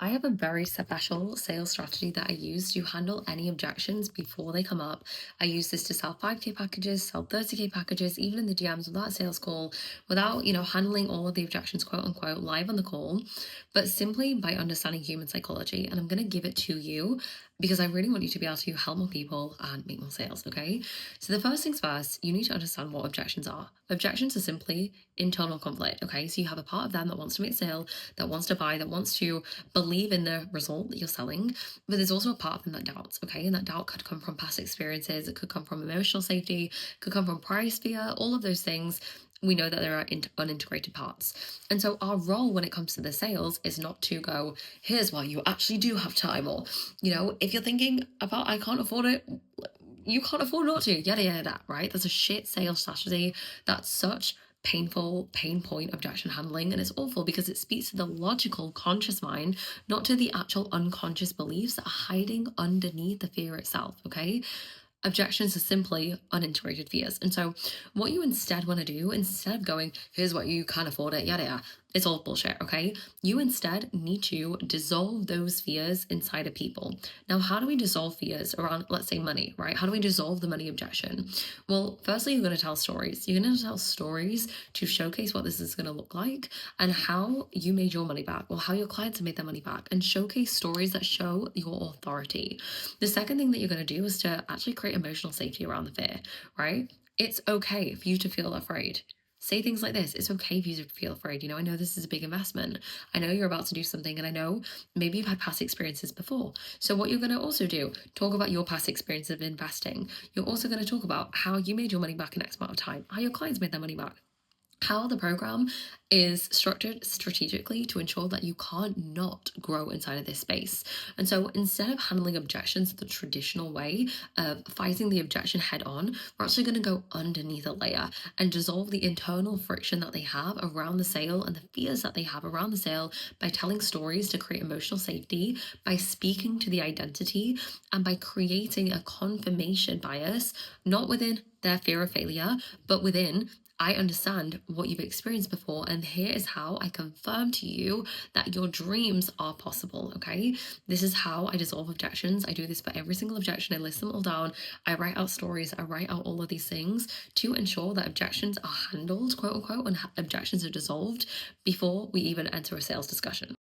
I have a very special sales strategy that I use to handle any objections before they come up. I use this to sell 5K packages, sell 30K packages, even in the DMs without a sales call, without, handling all of the objections, quote unquote, live on the call, but simply by understanding human psychology. And I'm going to give it to you because I really want you to be able to help more people and make more sales. Okay. So the first things first, you need to understand what objections are. Objections are simply internal conflict. Okay. So you have a part of them that wants to make a sale, that wants to buy, that wants to believe in the result that you're selling, but there's also a part of them that doubts, okay? And that doubt could come from past experiences, it could come from emotional safety, could come from price fear, all of those things. We know that there are unintegrated parts. And so our role when it comes to the sales is not to go, here's why you actually do have time, or, if you're thinking about, I can't afford it, you can't afford not to, yada, yada, yada, right? That's a shit sales strategy. That's such painful pain point objection handling, and it's awful because it speaks to the logical conscious mind, not to the actual unconscious beliefs that are hiding underneath the fear itself. Okay, objections are simply unintegrated fears. And so what you instead want to do, instead of going, here's what you can't afford it, yada yada, it's all bullshit. Okay, you instead need to dissolve those fears inside of people. Now, how do we dissolve fears around, let's say, money, right? How do we dissolve the money objection? Well, firstly, you're going to tell stories. You're going to tell stories to showcase what this is going to look like and how you made your money back, or how your clients have made their money back, and showcase stories that show your authority. The second thing that you're going to do is to actually create emotional safety around the fear, right? It's okay for you to feel afraid. Say things like this. It's okay for you to feel afraid. I know this is a big investment. I know you're about to do something, and I know maybe you've had past experiences before. So what you're going to also do, talk about your past experience of investing. You're also going to talk about how you made your money back in X amount of time, how your clients made their money back, how the program is structured strategically to ensure that you can't not grow inside of this space. And so instead of handling objections the traditional way of fighting the objection head on, we're actually going to go underneath a layer and dissolve the internal friction that they have around the sale and the fears that they have around the sale by telling stories to create emotional safety, by speaking to the identity, and by creating a confirmation bias, not within their fear of failure, but within, I understand what you've experienced before, and here is how I confirm to you that your dreams are possible, okay? This is how I dissolve objections. I do this for every single objection. I list them all down. I write out stories. I write out all of these things to ensure that objections are handled, quote unquote, and objections are dissolved before we even enter a sales discussion.